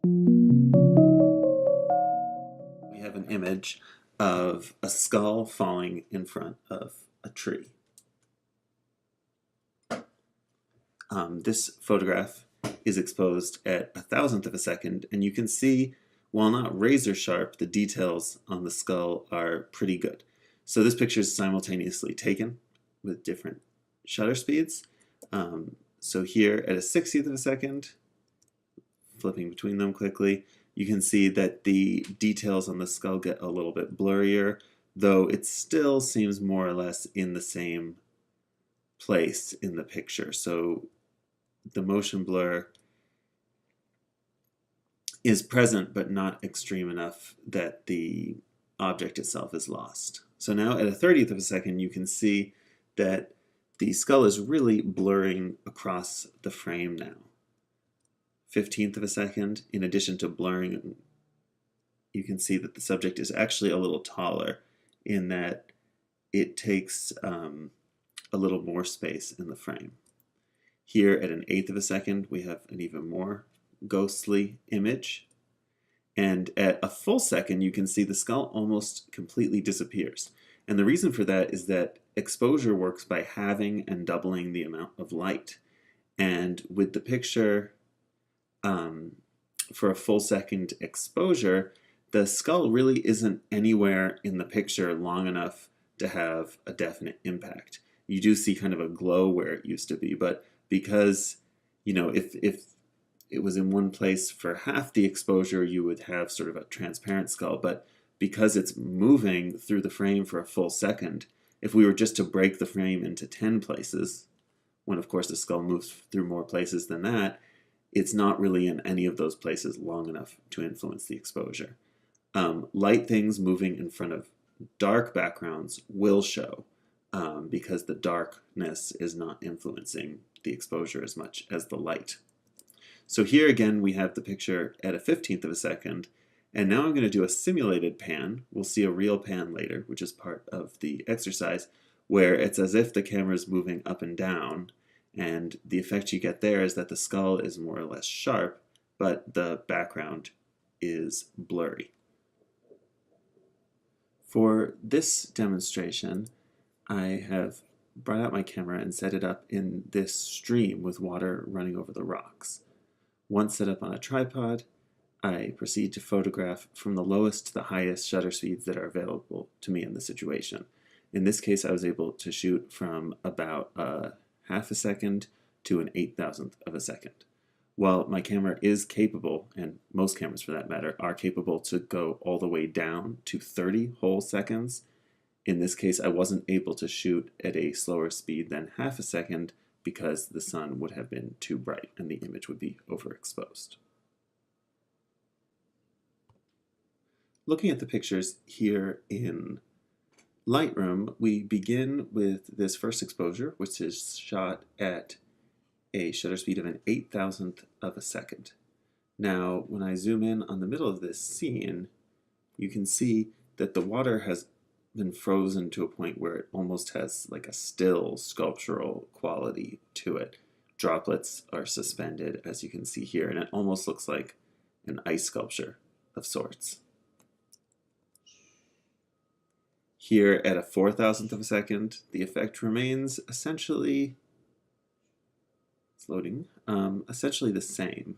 We have an image of a skull falling in front of a tree. This photograph is exposed at 1,000th of a second, and you can see, while not razor sharp, the details on the skull are pretty good. So this picture is simultaneously taken with different shutter speeds. So here at a 60th of a second, flipping between them quickly, you can see that the details on the skull get a little bit blurrier, though it still seems more or less in the same place in the picture. So the motion blur is present but not extreme enough that the object itself is lost. So now at a 30th of a second you can see that the skull is really blurring across the frame now. 15th of a second, in addition to blurring, you can see that the subject is actually a little taller in that it takes a little more space in the frame. Here at an 1/8 of a second, we have an even more ghostly image. And at a full second, you can see the skull almost completely disappears. And the reason for that is that exposure works by halving and doubling the amount of light. And with the picture, for a full second exposure, the skull really isn't anywhere in the picture long enough to have a definite impact. You do see kind of a glow where it used to be, but because, you know, if it was in one place for half the exposure, you would have sort of a transparent skull, but because it's moving through the frame for a full second, if we were just to break the frame into 10 places, when of course the skull moves through more places than that, it's not really in any of those places long enough to influence the exposure. Light things moving in front of dark backgrounds will show because the darkness is not influencing the exposure as much as the light. So here again we have the picture at a 15th of a second, and now I'm going to do a simulated pan. We'll see a real pan later, which is part of the exercise, where it's as if the camera is moving up and down, and the effect you get there is that the skull is more or less sharp, but the background is blurry. For this demonstration, I have brought out my camera and set it up in this stream with water running over the rocks. Once set up on a tripod, I proceed to photograph from the lowest to the highest shutter speeds that are available to me in the situation. In this case, I was able to shoot from about a half a second to an 8,000th of a second. While my camera is capable, and most cameras for that matter, are capable to go all the way down to 30 whole seconds, in this case I wasn't able to shoot at a slower speed than half a second because the sun would have been too bright and the image would be overexposed. Looking at the pictures here in Lightroom, we begin with this first exposure, which is shot at a shutter speed of an 8,000th of a second. Now, when I zoom in on the middle of this scene, you can see that the water has been frozen to a point where it almost has like a still sculptural quality to it. Droplets are suspended, as you can see here, and it almost looks like an ice sculpture of sorts. Here at a 4,000th of a second, the effect remains essentially, it's loading, essentially the same.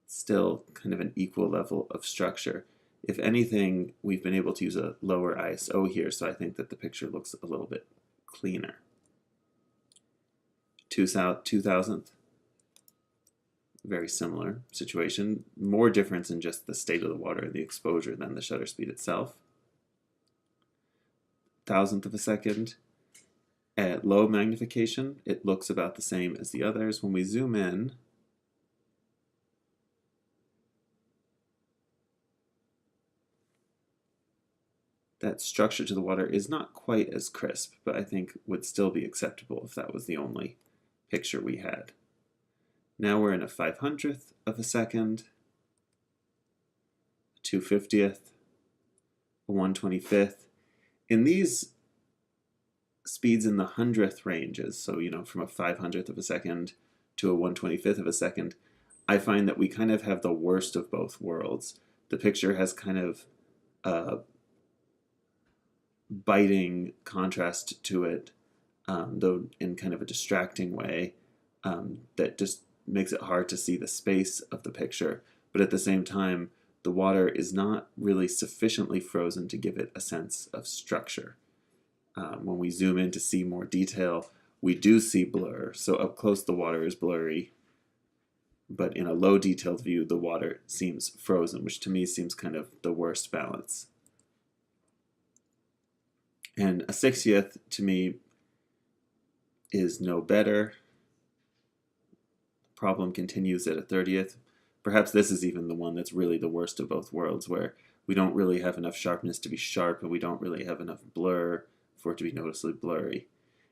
Still kind of an equal level of structure. If anything, we've been able to use a lower ISO here, so I think that the picture looks a little bit cleaner. 2,000th, very similar situation. More difference in just the state of the water and the exposure than the shutter speed itself. 1,000th of a second. At low magnification, it looks about the same as the others. When we zoom in, that structure to the water is not quite as crisp, but I think would still be acceptable if that was the only picture we had. Now we're in a 500th of a second, a 250th, a 125th. In these speeds in the 100th ranges, so you know, from a 500th of a second to a 125th of a second, I find that we kind of have the worst of both worlds. The picture has kind of a biting contrast to it, though in kind of a distracting way, that just makes it hard to see the space of the picture. But at the same time, the water is not really sufficiently frozen to give it a sense of structure. When we zoom in to see more detail, we do see blur. So up close, the water is blurry. But in a low detailed view, the water seems frozen, which to me seems kind of the worst balance. And a 60th to me is no better. The problem continues at a 30th. Perhaps this is even the one that's really the worst of both worlds, where we don't really have enough sharpness to be sharp, and we don't really have enough blur for it to be noticeably blurry.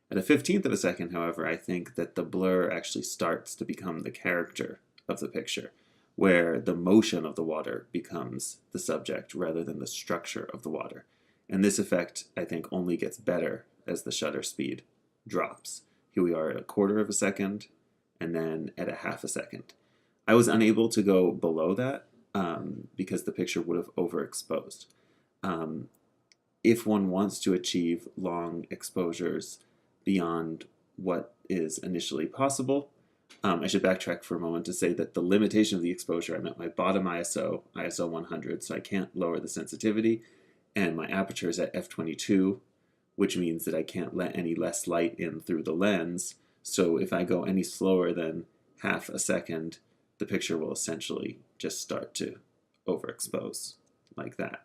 At a 15th of a second, however, I think that the blur actually starts to become the character of the picture, where the motion of the water becomes the subject rather than the structure of the water. And this effect, I think, only gets better as the shutter speed drops. Here we are at a quarter of a second, and then at a half a second. I was unable to go below that because the picture would have overexposed. If one wants to achieve long exposures beyond what is initially possible, I should backtrack for a moment to say that the limitation of the exposure, I'm at my bottom ISO, ISO 100, so I can't lower the sensitivity, and my aperture is at f22, which means that I can't let any less light in through the lens, so if I go any slower than half a second, the picture will essentially just start to overexpose like that.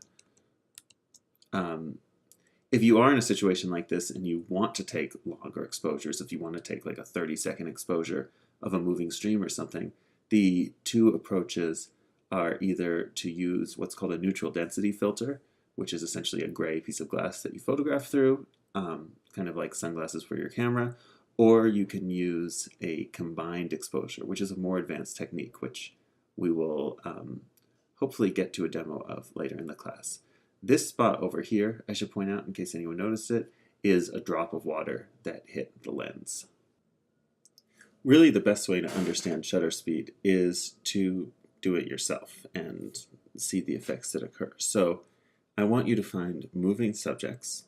If you are in a situation like this and you want to take longer exposures, if you want to take like a 30-second exposure of a moving stream or something, the two approaches are either to use what's called a neutral density filter, which is essentially a gray piece of glass that you photograph through, kind of like sunglasses for your camera, or you can use a combined exposure, which is a more advanced technique, which we will hopefully get to a demo of later in the class. This spot over here, I should point out in case anyone noticed it, is a drop of water that hit the lens. Really, the best way to understand shutter speed is to do it yourself and see the effects that occur. So I want you to find moving subjects.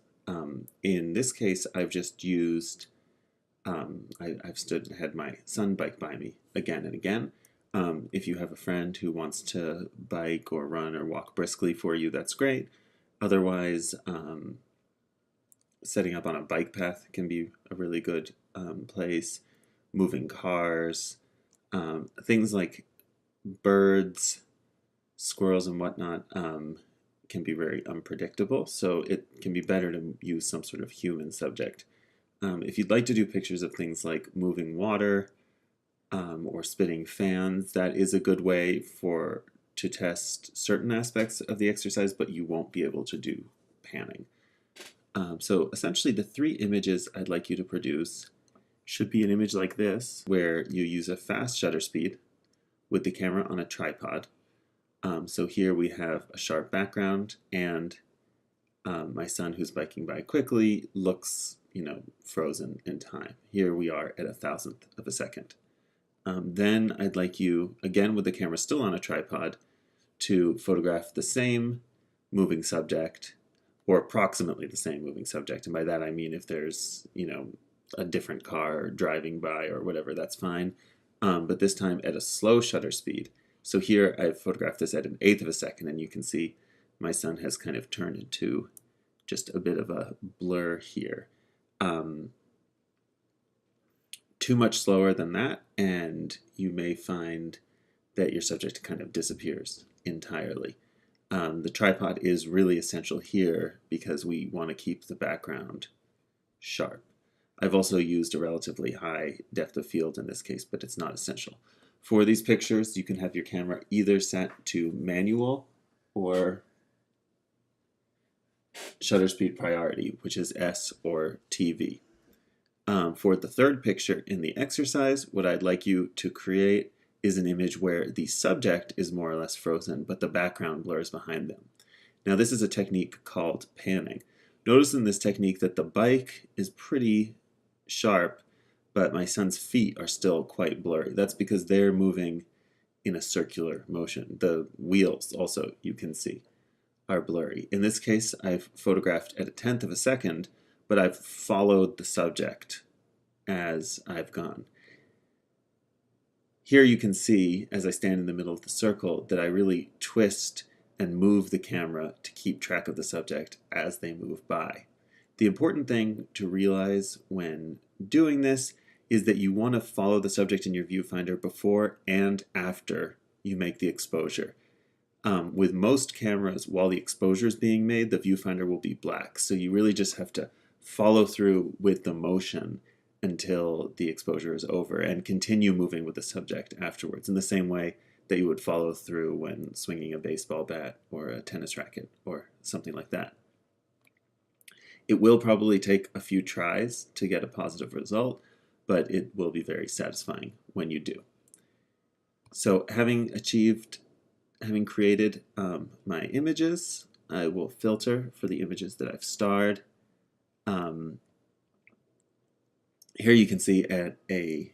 In this case, I've just used, I've stood and had my son bike by me again and again. If you have a friend who wants to bike or run or walk briskly for you, that's great. Otherwise, setting up on a bike path can be a really good place. Moving cars, things like birds, squirrels and whatnot can be very unpredictable, so it can be better to use some sort of human subject. If you'd like to do pictures of things like moving water or spinning fans, that is a good way to test certain aspects of the exercise, but you won't be able to do panning. So essentially the three images I'd like you to produce should be an image like this, where you use a fast shutter speed with the camera on a tripod. So here we have a sharp background, and my son, who's biking by quickly, looks, frozen in time. Here we are at 1,000th of a second. Then I'd like you, again with the camera still on a tripod, to photograph the same moving subject, or approximately the same moving subject. And by that I mean if there's, a different car driving by or whatever, that's fine. But this time at a slow shutter speed. So here I've photographed this at 1/8 of a second, and you can see my son has kind of turned into just a bit of a blur here. Too much slower than that, and you may find that your subject kind of disappears entirely. The tripod is really essential here because we want to keep the background sharp. I've also used a relatively high depth of field in this case, but it's not essential. For these pictures, you can have your camera either set to manual or shutter speed priority, which is S or TV. For the third picture in the exercise, what I'd like you to create is an image where the subject is more or less frozen, but the background blurs behind them. Now this is a technique called panning. Notice in this technique that the bike is pretty sharp, but my son's feet are still quite blurry. That's because they're moving in a circular motion. The wheels also, you can see, are blurry. In this case, I've photographed at 1/10 of a second, but I've followed the subject as I've gone. Here you can see, as I stand in the middle of the circle, that I really twist and move the camera to keep track of the subject as they move by. The important thing to realize when doing this is that you want to follow the subject in your viewfinder before and after you make the exposure. With most cameras, while the exposure is being made, the viewfinder will be black. So you really just have to follow through with the motion until the exposure is over and continue moving with the subject afterwards in the same way that you would follow through when swinging a baseball bat or a tennis racket or something like that. It will probably take a few tries to get a positive result, but it will be very satisfying when you do. So having created my images, I will filter for the images that I've starred. Here you can see at a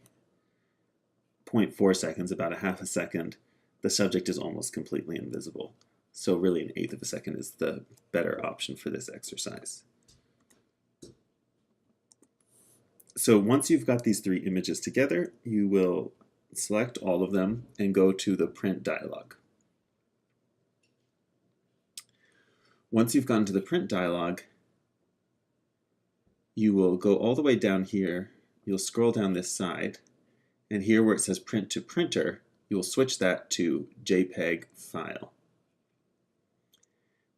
0.4 seconds, about a half a second, the subject is almost completely invisible. So really 1/8 of a second is the better option for this exercise. So once you've got these 3 images together, you will select all of them and go to the print dialog. Once you've gone to the print dialog, you will go all the way down here, you'll scroll down this side, and here where it says print to printer, you will switch that to JPEG file.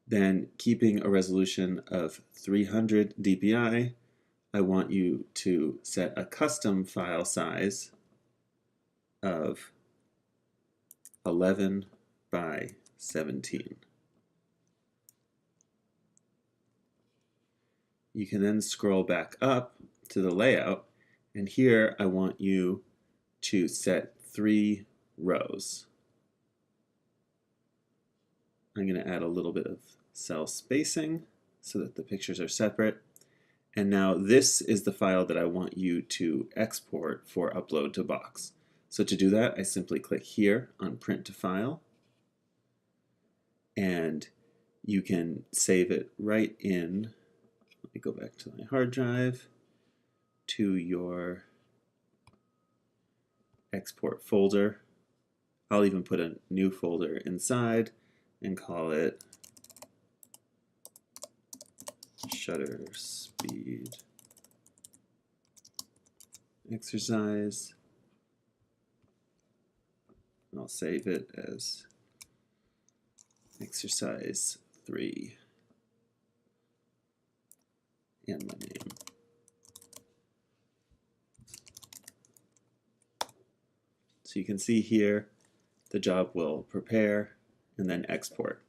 Then, keeping a resolution of 300 dpi, I want you to set a custom file size of 11 by 17. You can then scroll back up to the layout, and here I want you to set 3 rows. I'm going to add a little bit of cell spacing so that the pictures are separate. And now this is the file that I want you to export for upload to Box. So to do that, I simply click here on Print to File, and you can save it right in. Let me go back to my hard drive, to your export folder. I'll even put a new folder inside and call it shutter speed exercise. And I'll save it as exercise 3 and my name. So you can see here the job will prepare and then export.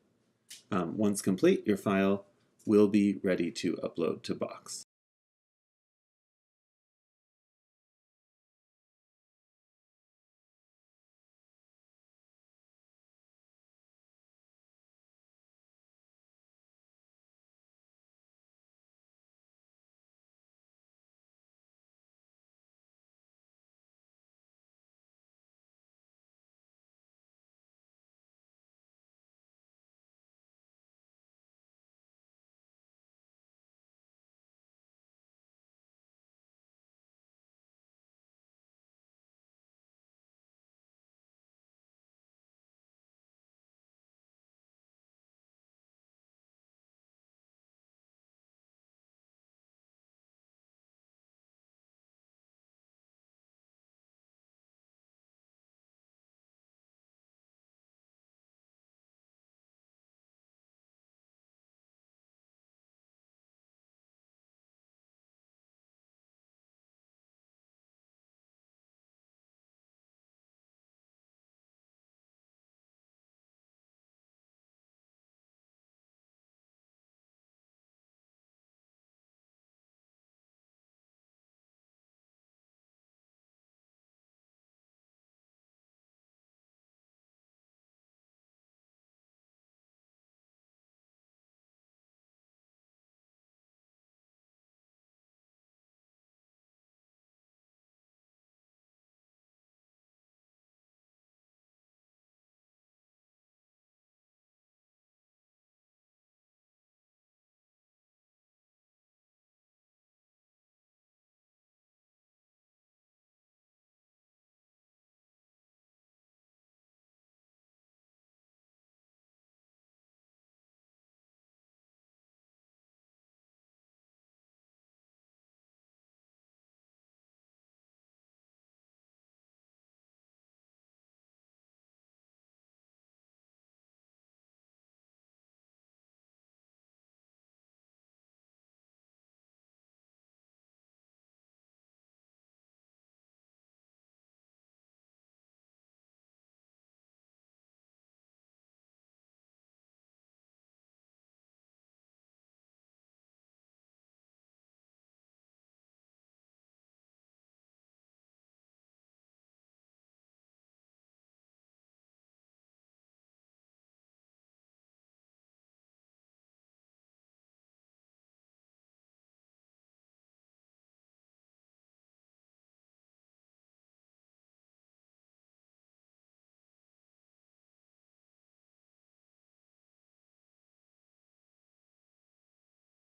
Once complete, your file will be ready to upload to Box.